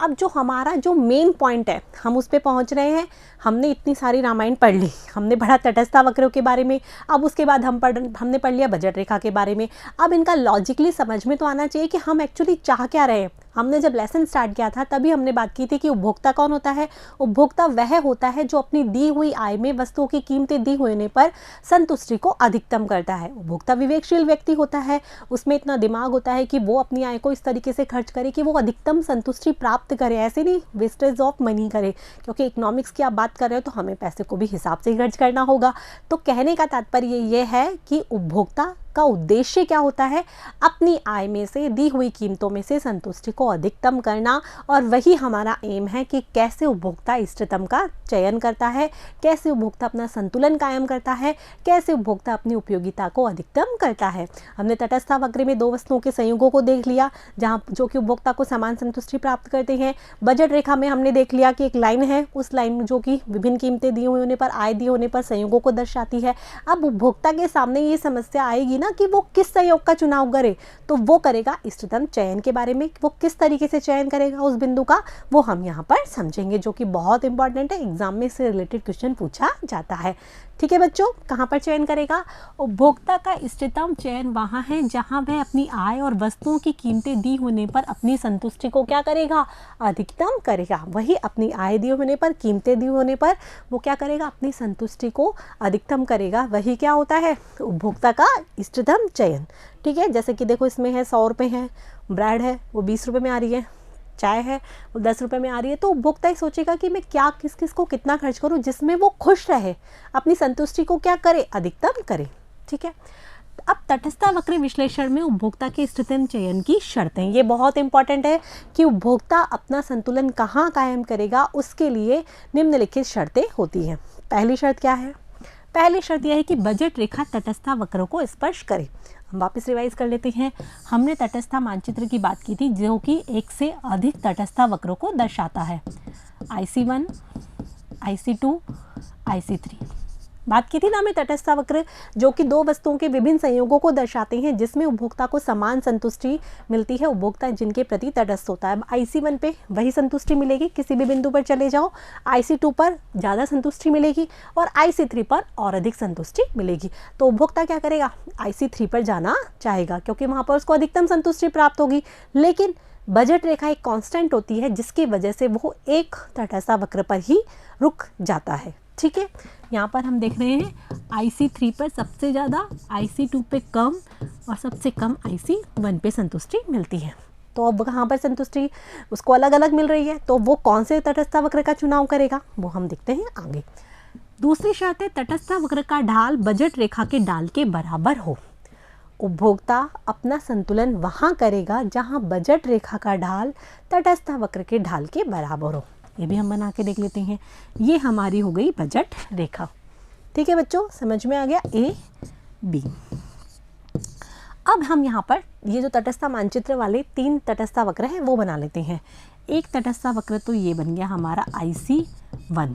अब जो हमारा जो मेन पॉइंट है, हम उस पे पहुंच रहे हैं। हमने इतनी सारी रामायण पढ़ ली, हमने पढ़ा तटस्था वक्रों के बारे में, अब उसके बाद हमने पढ़ लिया बजट रेखा के बारे में। अब इनका लॉजिकली समझ में तो आना चाहिए कि हम एक्चुअली चाह क्या रहे हैं। हमने जब लेसन स्टार्ट किया था तभी हमने बात की थी कि उपभोक्ता कौन होता है। उपभोक्ता वह होता है जो अपनी दी हुई आय में वस्तुओं की कीमतें दी होने पर संतुष्टि को अधिकतम करता है। उपभोक्ता विवेकशील व्यक्ति होता है, उसमें इतना दिमाग होता है कि वो अपनी आय को इस तरीके से खर्च करे कि वो अधिकतम संतुष्टि प्राप्त करे, ऐसे नहीं वेस्टेज ऑफ मनी करे। क्योंकि इकोनॉमिक्स की आप बात कर रहे हो तो हमें पैसे को भी हिसाब से खर्च करना होगा। तो कहने का तात्पर्य ये है कि उपभोक्ता का उद्देश्य क्या होता है, अपनी आय में से दी हुई कीमतों में से संतुष्टि को अधिकतम करना। और वही हमारा एम है कि कैसे उपभोक्ता इष्टतम का चयन करता है, कैसे उपभोक्ता अपना संतुलन कायम करता है, कैसे उपभोक्ता अपनी उपयोगिता को अधिकतम करता है। हमने तटस्था वक्र में दो वस्तुओं के संयोगों को देख लिया, जहाँ जो कि उपभोक्ता को समान संतुष्टि प्राप्त करते हैं। बजट रेखा में हमने देख लिया कि एक लाइन है, उस लाइन जो कि विभिन्न कीमतें दी हुई होने पर, आय दी होने पर संयोगों को दर्शाती है। अब उपभोक्ता के सामने ये समस्या आएगी ना कि वो किस संयोग का चुनाव करे, तो वो करेगा इष्टतम चयन के बारे में। वो किस तरीके से चयन करेगा उस बिंदु का, वो हम यहाँ पर समझेंगे, जो कि बहुत इंपॉर्टेंट है, एग्जाम में से रिलेटेड क्वेश्चन पूछा जाता है। ठीक है बच्चों, कहाँ पर चयन करेगा? उपभोक्ता का इष्टतम चयन वहाँ है जहाँ वह अपनी आय और वस्तुओं की कीमतें दी होने पर अपनी संतुष्टि को क्या करेगा, अधिकतम करेगा। वही अपनी आय दी होने पर, कीमतें दी होने पर वो क्या करेगा, अपनी संतुष्टि को अधिकतम करेगा। वही क्या होता है, उपभोक्ता का इष्टतम चयन। ठीक है, जैसे कि देखो इसमें है 100 रुपये है, ब्रेड है वो 20 रुपये में आ रही है, चाय है वो 10 रुपये में आ रही है। तो उपभोक्ता ही सोचेगा कि मैं क्या किस किस को कितना खर्च करूं जिसमें वो खुश रहे, अपनी संतुष्टि को क्या करे, अधिकतम करे। ठीक है, अब तटस्था वक्र विश्लेषण में उपभोक्ता के इष्टतम चयन की शर्तें, ये बहुत इंपॉर्टेंट है कि उपभोक्ता अपना संतुलन कहाँ कायम करेगा, उसके लिए निम्नलिखित शर्तें होती हैं। पहली शर्त क्या है? पहली शर्त यह है कि बजट रेखा तटस्था वक्रों को स्पर्श करे। हम वापस रिवाइज कर लेते हैं। हमने तटस्था मानचित्र की बात की थी जो कि एक से अधिक तटस्था वक्रों को दर्शाता है, IC1, IC2, IC3। बात की थी ना हमने तटस्थ वक्र, जो कि दो वस्तुओं के विभिन्न संयोगों को दर्शाते हैं जिसमें उपभोक्ता को समान संतुष्टि मिलती है, उपभोक्ता जिनके प्रति तटस्थ होता है। IC1 पे वही संतुष्टि मिलेगी, किसी भी बिंदु पर चले जाओ, IC2 पर ज़्यादा संतुष्टि मिलेगी और IC3 पर और अधिक संतुष्टि मिलेगी। तो उपभोक्ता क्या करेगा, IC3 पर जाना चाहेगा क्योंकि वहाँ पर उसको अधिकतम संतुष्टि प्राप्त होगी। लेकिन बजट रेखा एक कांस्टेंट होती है जिसकी वजह से वो एक तटस्थ वक्र पर ही रुक जाता है। ठीक है, यहाँ पर हम देख रहे हैं IC3 पर सबसे ज़्यादा, IC2 पे कम और सबसे कम IC1 पे संतुष्टि मिलती है। तो अब कहाँ पर संतुष्टि उसको अलग अलग मिल रही है, तो वो कौन से तटस्थ वक्र का चुनाव करेगा वो हम देखते हैं आगे। दूसरी शर्त है तटस्थ वक्र का ढाल बजट रेखा के ढाल के बराबर हो। उपभोक्ता अपना संतुलन वहाँ करेगा जहाँ बजट रेखा का ढाल तटस्थ वक्र के ढाल के बराबर हो। ये भी हम बना के देख लेते हैं। ये हमारी हो गई बजट रेखा। ठीक है बच्चों, समझ में आ गया A, B। अब हम यहाँ पर ये जो तटस्थ मानचित्र वाले 3 तटस्थ वक्र हैं वो बना लेते हैं। एक तटस्थ वक्र तो ये बन गया हमारा IC1,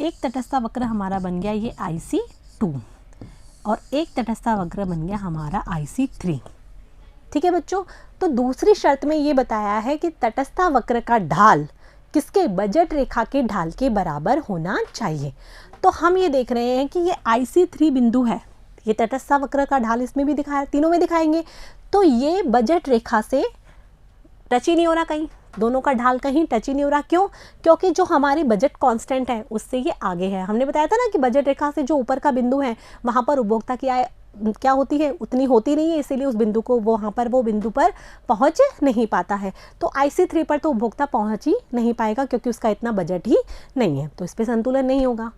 एक तटस्थ वक्र हमारा बन गया ये IC2 और एक तटस्थ वक्र बन गया हमारा IC3। ठीक है बच्चों, तो दूसरी शर्त में ये बताया है कि तटस्थ वक्र का ढाल किसके, बजट रेखा के ढाल के बराबर होना चाहिए। तो हम ये देख रहे हैं कि ये IC3 बिंदु है, ये तटस्थ वक्र का ढाल इसमें भी दिखाया, तीनों में दिखाएंगे। तो ये बजट रेखा से टच ही नहीं हो रहा, कहीं दोनों का ढाल कहीं टच ही नहीं हो रहा। क्यों? क्योंकि जो हमारी बजट कांस्टेंट है उससे ये आगे है। हमने बताया था ना कि बजट रेखा से जो ऊपर का बिंदु है वहाँ पर उपभोक्ता की आय क्या होती है, उतनी होती नहीं है, इसीलिए उस बिंदु को वहाँ पर वो बिंदु पर पहुँच नहीं पाता है। तो IC3 पर तो उपभोक्ता पहुँच ही नहीं पाएगा क्योंकि उसका इतना बजट ही नहीं है, तो इस पर संतुलन नहीं होगा।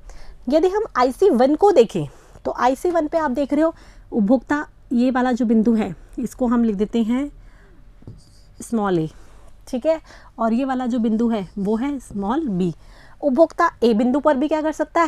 यदि हम IC1 को देखें तो IC1 पे आप देख रहे हो उपभोक्ता, ये वाला जो बिंदु है इसको हम लिख देते हैं a, ठीक है, और ये वाला जो बिंदु है वो है b। उपभोक्ता A बिंदु पर भी क्या कर सकता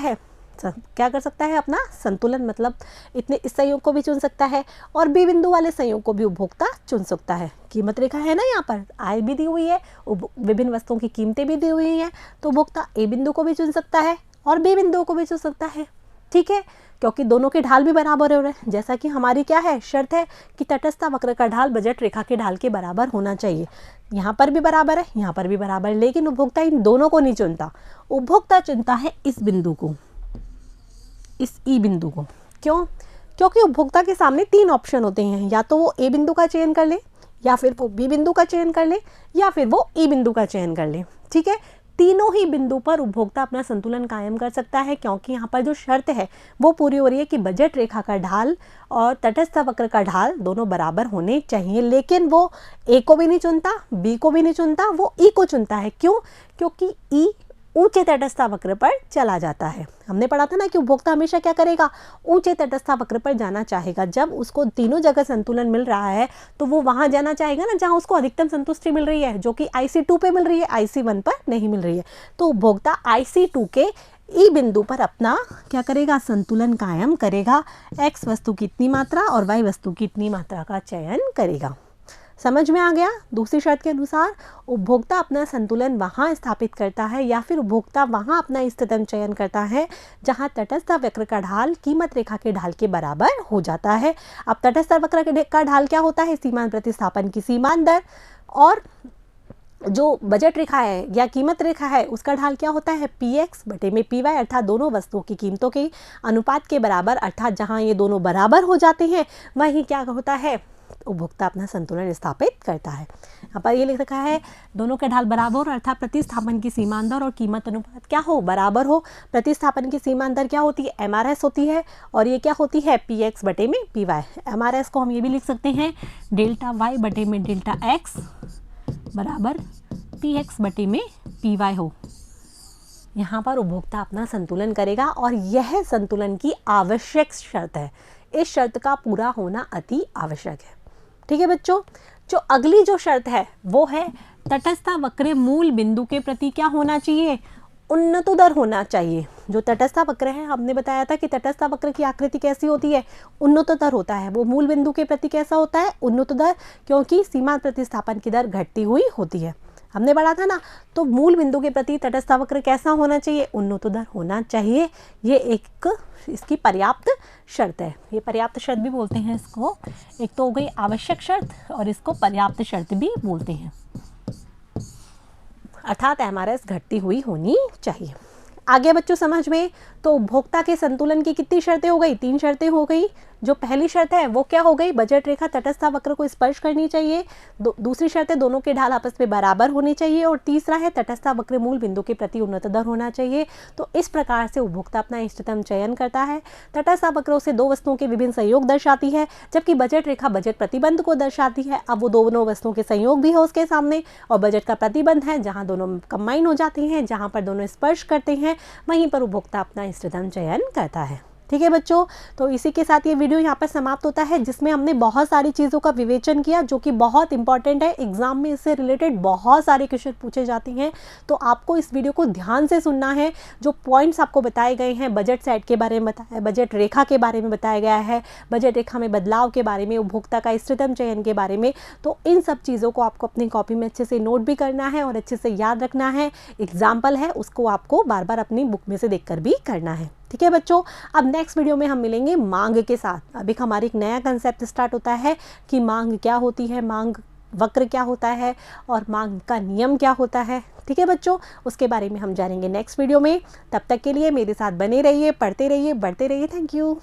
है, अपना संतुलन, मतलब इतने इस संयोग को भी चुन सकता है और B बिंदु वाले संयोग को भी उपभोक्ता चुन सकता है। कीमत रेखा है ना, यहाँ पर आय भी दी हुई है, विभिन्न वस्तुओं की कीमतें भी दी हुई हैं, तो उपभोक्ता A बिंदु को भी चुन सकता है और B बिंदु को भी चुन सकता है। ठीक है, क्योंकि दोनों के ढाल भी बराबर हो रहे हैं, जैसा कि हमारी क्या है शर्त है कि तटस्थ वक्र का ढाल बजट रेखा के ढाल के बराबर होना चाहिए। यहाँ पर भी बराबर है, यहाँ पर भी बराबर है, लेकिन उपभोक्ता इन दोनों को नहीं चुनता, उपभोक्ता चुनता है इस बिंदु को, इस E बिंदु को। क्यों? क्योंकि उपभोक्ता के सामने 3 ऑप्शन होते हैं, या तो वो A बिंदु का चयन कर ले, या फिर वो B बिंदु का चयन कर ले, या फिर वो E बिंदु का चयन कर ले। ठीक है, तीनों ही बिंदु पर उपभोक्ता अपना संतुलन कायम कर सकता है क्योंकि यहाँ पर जो शर्त है वो पूरी हो रही है कि बजट रेखा का ढाल और तटस्थ वक्र का ढाल दोनों बराबर होने चाहिए। लेकिन वो A को भी नहीं चुनता, B को भी नहीं चुनता, वो E को चुनता है। क्यों? क्योंकि E ऊंचे तटस्थ वक्र पर चला जाता है। हमने पढ़ा था ना कि उपभोक्ता हमेशा क्या करेगा, ऊंचे तटस्थ वक्र पर जाना चाहेगा। जब उसको तीनों जगह संतुलन मिल रहा है तो वो वहां जाना चाहेगा ना जहां उसको अधिकतम संतुष्टि मिल रही है, जो कि IC2 पे मिल रही है, IC1 पर नहीं मिल रही है। तो उपभोक्ता IC2 के E बिंदु पर अपना क्या करेगा, संतुलन कायम करेगा। X वस्तु की इतनी मात्रा और Y वस्तु की इतनी मात्रा का चयन करेगा। समझ में आ गया? दूसरी शर्त के अनुसार उपभोक्ता अपना संतुलन वहाँ स्थापित करता है या फिर उपभोक्ता वहाँ अपना इष्टतम चयन करता है जहाँ तटस्थ वक्र का ढाल कीमत रेखा के ढाल के बराबर हो जाता है। अब तटस्थ वक्र का ढाल क्या होता है, सीमांत प्रतिस्थापन की सीमांत दर, और जो बजट रेखा है या कीमत रेखा है उसका ढाल क्या होता है, PX बटे में PY, अर्थात दोनों वस्तुओं की कीमतों के अनुपात के बराबर। अर्थात जहाँ ये दोनों बराबर हो जाते हैं वहीं क्या होता है, उपभोक्ता अपना संतुलन स्थापित करता है। यहाँ पर ये लिख रखा है दोनों के ढाल बराबर, अर्थात प्रतिस्थापन की सीमांत दर और कीमत अनुपात क्या हो, बराबर हो। प्रतिस्थापन की सीमांत दर क्या होती है, MRS होती है, और ये क्या होती है, PX बटे में PY। MRS को हम ये भी लिख सकते हैं डेल्टा Y बटे में डेल्टा X बराबर PX बटे में PY हो। यहाँ पर उपभोक्ता अपना संतुलन करेगा और यह संतुलन की आवश्यक शर्त है। इस शर्त का पूरा होना अति आवश्यक है। ठीक है बच्चों, जो अगली जो शर्त है वो है तटस्थ वक्र मूल बिंदु के प्रति क्या होना चाहिए, उन्नतोदर होना चाहिए। जो तटस्थ वक्र है, हमने बताया था कि तटस्थ वक्र की आकृति कैसी होती है, उन्नतोदर होता है। वो मूल बिंदु के प्रति कैसा होता है, उन्नतोदर, क्योंकि सीमांत प्रतिस्थापन की दर घटती हुई होती है। हमने पढ़ा था ना। तो मूल बिंदु के प्रति तटस्थ वक्र कैसा होना चाहिए, उन्नतोदर होना चाहिए। ये एक इसकी पर्याप्त शर्त है। ये पर्याप्त शर्त भी बोलते हैं इसको। एक तो हो गई आवश्यक शर्त और इसको पर्याप्त शर्त भी बोलते हैं। अर्थात एमआरएस घटती हुई होनी चाहिए। आगे बच्चों समझ में, तो उपभोक्ता के संतुलन की कितनी शर्तें हो गई, 3 शर्तें हो गई। जो पहली शर्त है वो क्या हो गई, बजट रेखा तटस्थ वक्र को स्पर्श करनी चाहिए। दूसरी शर्त है दोनों के ढाल आपस में बराबर होने चाहिए। और तीसरा है तटस्थ वक्र मूल बिंदु के प्रति उन्नतोदर होना चाहिए। तो इस प्रकार से उपभोक्ता अपना इष्टतम चयन करता है। तटस्थ वक्रों से दो वस्तुओं के विभिन्न संयोग दर्शाती है, जबकि बजट रेखा बजट प्रतिबंध को दर्शाती है। अब वो दोनों वस्तुओं के संयोग भी है उसके सामने, और बजट का प्रतिबंध है जहाँ दोनों कंबाइन हो जाती हैं, जहाँ पर दोनों स्पर्श करते हैं, वहीं पर उपभोक्ता अपना इष्टतम चयन करता है। ठीक है बच्चों, तो इसी के साथ ये वीडियो यहाँ पर समाप्त होता है, जिसमें हमने बहुत सारी चीज़ों का विवेचन किया जो कि बहुत इंपॉर्टेंट है। एग्जाम में इससे रिलेटेड बहुत सारे क्वेश्चन पूछे जाते हैं, तो आपको इस वीडियो को ध्यान से सुनना है। जो पॉइंट्स आपको बताए गए हैं, बजट सेट के बारे में बताया, बजट रेखा के बारे में बताया गया है, बजट रेखा में बदलाव के बारे में, उपभोक्ता का इष्टतम चयन के बारे में, तो इन सब चीज़ों को आपको अपनी कॉपी में अच्छे से नोट भी करना है और अच्छे से याद रखना है। एग्जाम्पल है उसको आपको बार बार अपनी बुक में से देखकर भी करना है। ठीक है बच्चों, अब नेक्स्ट वीडियो में हम मिलेंगे मांग के साथ। अब एक हमारी एक नया कंसेप्ट स्टार्ट होता है कि मांग क्या होती है, मांग वक्र क्या होता है और मांग का नियम क्या होता है। ठीक है बच्चों, उसके बारे में हम जानेंगे नेक्स्ट वीडियो में। तब तक के लिए मेरे साथ बने रहिए, पढ़ते रहिए, बढ़ते रहिए। Thank you.